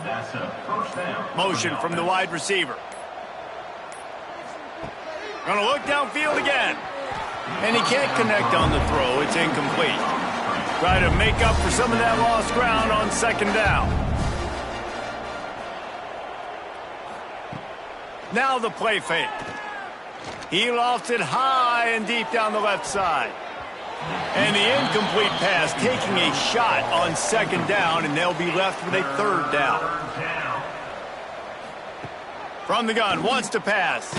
That's a first down. Motion from the wide receiver. Going to look downfield again. And he can't connect on the throw. It's incomplete. Try to make up for some of that lost ground on 2nd down. Now the play fake. He lofts it high and deep down the left side. And the incomplete pass taking a shot on 2nd down, and they'll be left with a 3rd down. From the gun, wants to pass.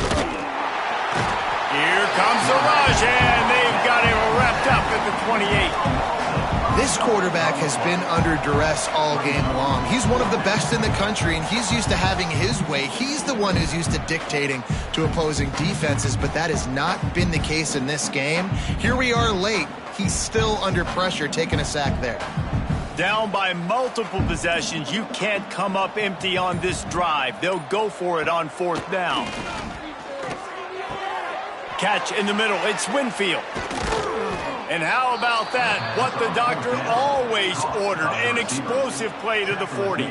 Here comes the rush, and they've got him wrapped up at the 28. This quarterback has been under duress all game long. He's one of the best in the country, and he's used to having his way. He's the one who's used to dictating to opposing defenses, but that has not been the case in this game. Here we are late. He's still under pressure, taking a sack there. Down by multiple possessions. You can't come up empty on this drive. They'll go for it on 4th down. Catch in the middle. It's Winfield. And how about that? What the doctor always ordered. An explosive play to the 40.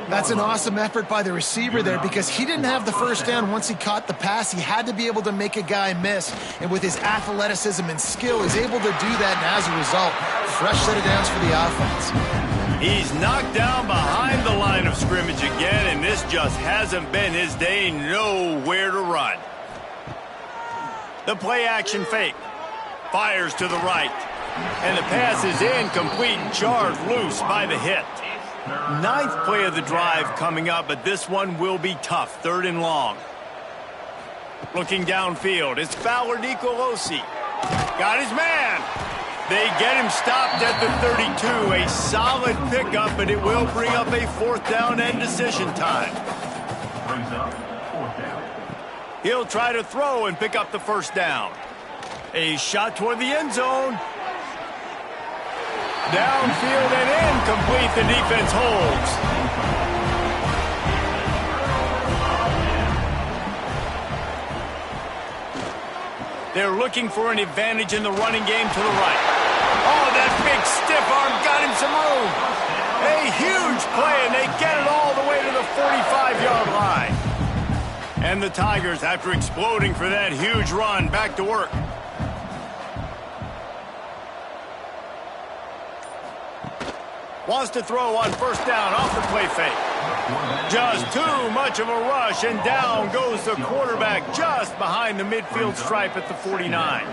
That's an awesome effort by the receiver there because he didn't have the first down once he caught the pass. He had to be able to make a guy miss. And with his athleticism and skill, he's able to do that. And as a result, fresh set of downs for the offense. He's knocked down behind the line of scrimmage again, and this just hasn't been his day. Nowhere to run. The play action fake. Fires to the right. And the pass is incomplete, jarred loose by the hit. 9th play of the drive coming up, but this one will be tough. 3rd and long. Looking downfield, it's Fowler Nicolosi. Got his man. They get him stopped at the 32. A solid pickup, but it will bring up a 4th down and decision time. Brings up 4th down. He'll try to throw and pick up the first down. A shot toward the end zone. Downfield and incomplete. The defense holds. They're looking for an advantage in the running game to the right. Oh, that big stiff arm got him some room. A huge play, and they get it all the way to the 45-yard line. And the Tigers, after exploding for that huge run, back to work. Wants to throw on 1st down off the play fake. Just too much of a rush, and down goes the quarterback just behind the midfield stripe at the 49.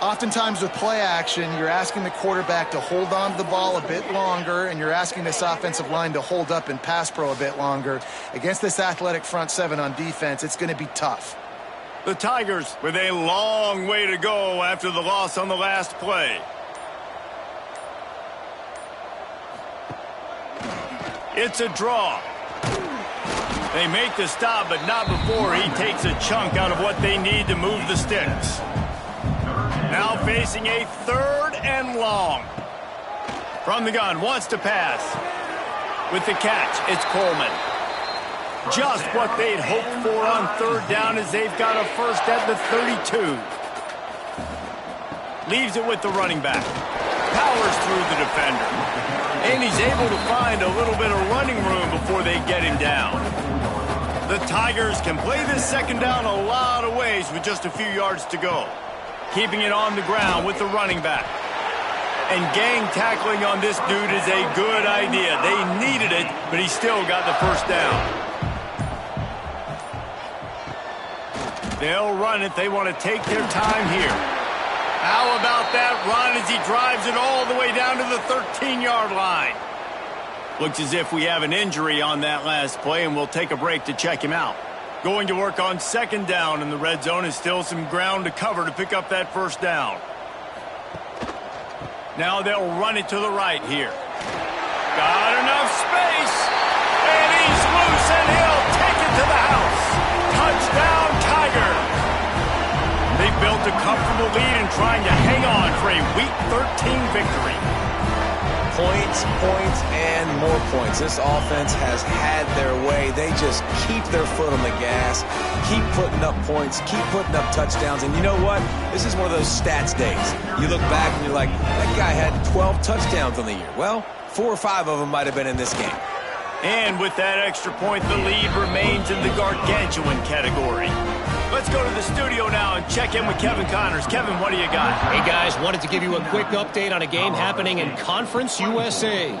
Oftentimes with play action, you're asking the quarterback to hold on to the ball a bit longer, and you're asking this offensive line to hold up in pass pro a bit longer. Against this athletic front 7 on defense, it's going to be tough. The Tigers with a long way to go after the loss on the last play. It's a draw. They make the stop, but not before he takes a chunk out of what they need to move the sticks. Now facing a 3rd and long. From the gun, wants to pass. With the catch, it's Coleman. Just what they'd hoped for on 3rd down as they've got a first at the 32. Leaves it with the running back. Powers through the defender. And he's able to find a little bit of running room before they get him down. The Tigers can play this 2nd down a lot of ways with just a few yards to go. Keeping it on the ground with the running back. And gang tackling on this dude is a good idea. They needed it, but he still got the first down. They'll run it. They want to take their time here. How about that run as he drives it all the way down to the 13-yard line? Looks as if we have an injury on that last play, and we'll take a break to check him out. Going to work on second down in the red zone, is still some ground to cover to pick up that first down. Now they'll run it to the right here. Got enough space, and he's loose, and he'll take it to the house. Touchdown, Tiger. They built a comfortable lead and trying to hang on for a Week 13 victory. Points, and more points. This offense has had their way. They just keep their foot on the gas, keep putting up points, keep putting up touchdowns. And you know what? This is one of those stats days. You look back and you're like, that guy had 12 touchdowns on the year. Well, 4 or 5 of them might have been in this game. And with that extra point, the lead remains in the gargantuan category. Let's go to the studio now and check in with Kevin Connors. Kevin, what do you got? Hey, guys, wanted to give you a quick update on a game happening in Conference USA.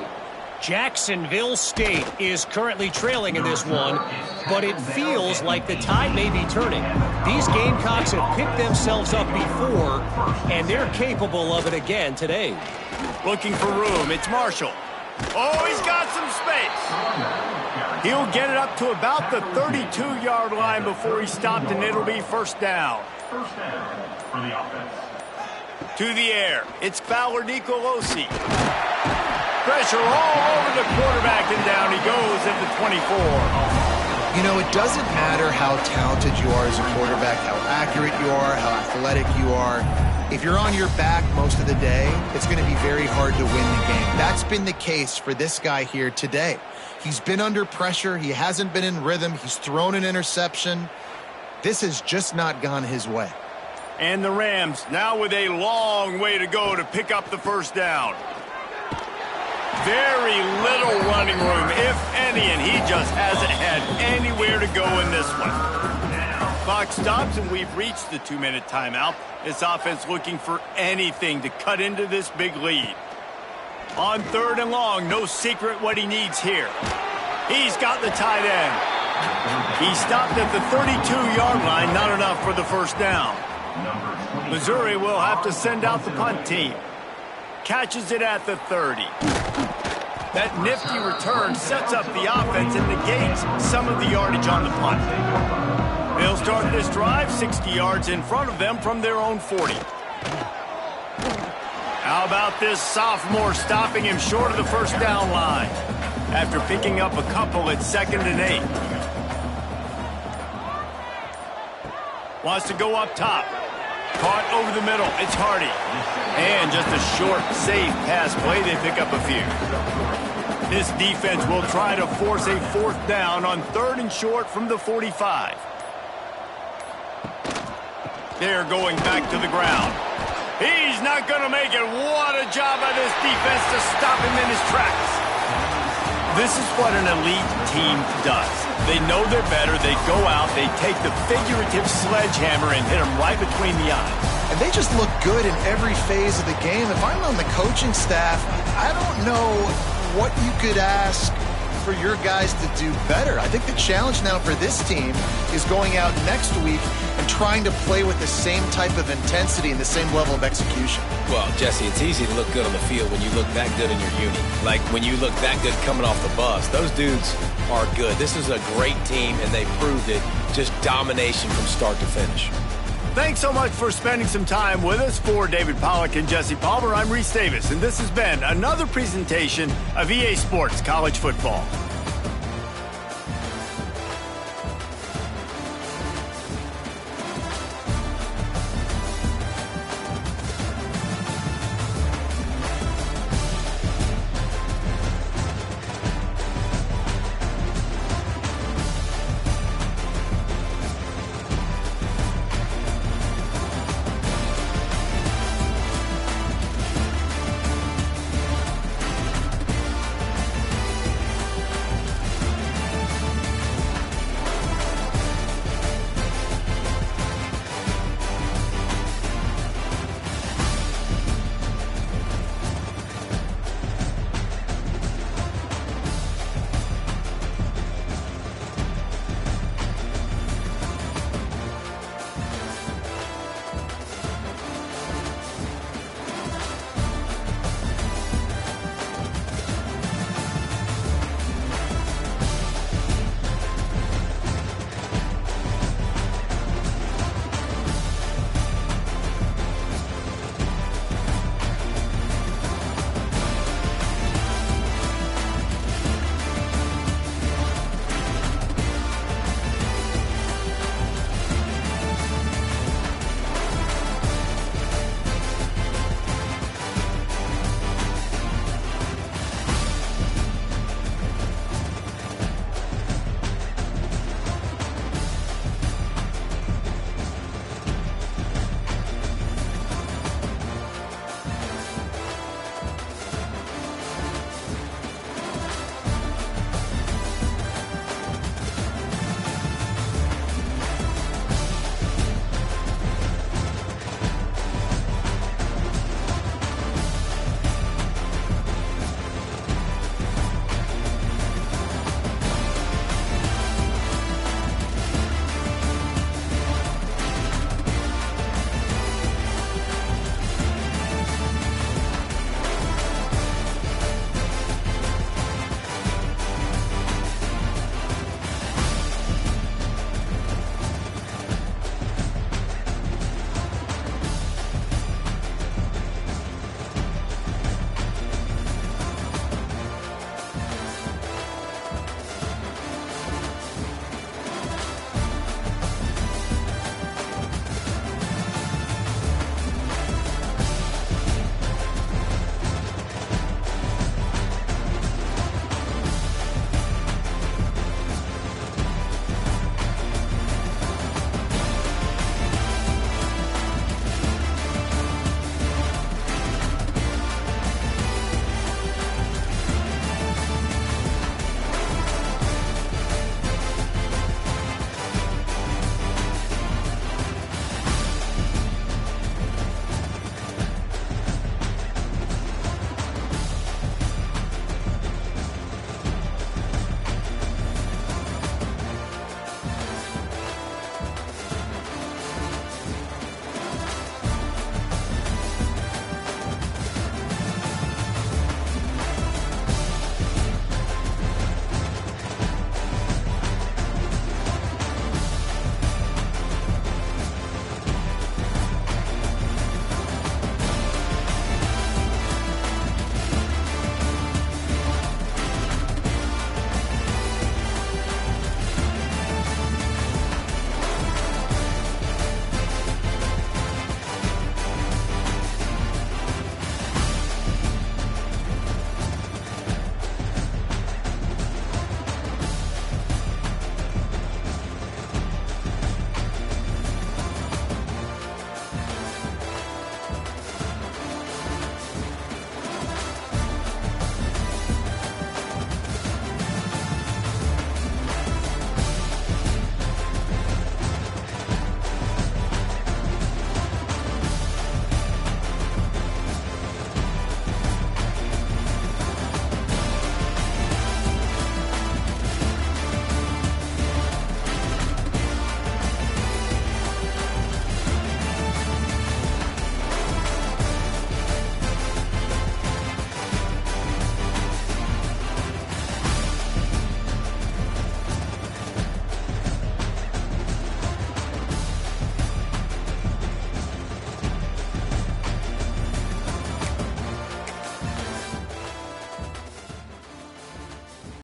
Jacksonville State is currently trailing in this one, but it feels like the tide may be turning. These Gamecocks have picked themselves up before, and they're capable of it again today. Looking for room. It's Marshall. Oh, he's got some space. He'll get it up to about the 32-yard line before he stopped, and it'll be first down. First down for the offense. To the air. It's Fowler Nicolosi. Pressure all over the quarterback, and down he goes at the 24. You know, it doesn't matter how talented you are as a quarterback, how accurate you are, how athletic you are. If you're on your back most of the day, it's going to be very hard to win the game. That's been the case for this guy here today. He's been under pressure. He hasn't been in rhythm. He's thrown an interception. This has just not gone his way. And the Rams now with a long way to go to pick up the first down. Very little running room, if any, and he just hasn't had anywhere to go in this one. Clock stops, and we've reached the 2-minute timeout. This offense looking for anything to cut into this big lead. On third and long, no secret what he needs here. He's got the tight end. He stopped at the 32-yard line, not enough for the first down. Missouri will have to send out the punt team. Catches it at the 30. That nifty return sets up the offense and negates some of the yardage on the punt. They'll start this drive 60 yards in front of them from their own 40. How about this sophomore stopping him short of the first down line after picking up a couple at 2nd and 8. Wants to go up top. Caught over the middle. It's Hardy. And just a short, safe pass play. They pick up a few. This defense will try to force a fourth down on 3rd and short from the 45. They're going back to the ground. He's not going to make it. What a job by this defense to stop him in his tracks. This is what an elite team does. They know they're better. They go out. They take the figurative sledgehammer and hit him right between the eyes. And they just look good in every phase of the game. If I'm on the coaching staff, I don't know what you could ask for your guys to do better. I think the challenge now for this team is going out next week and trying to play with the same type of intensity and the same level of execution. Well, Jesse, it's easy to look good on the field when you look that good in your uni. Like when you look that good coming off the bus. Those dudes are good. This is a great team, and they proved it. Just domination from start to finish. Thanks so much for spending some time with us. For David Pollack and Jesse Palmer, I'm Reese Davis, and this has been another presentation of EA Sports College Football.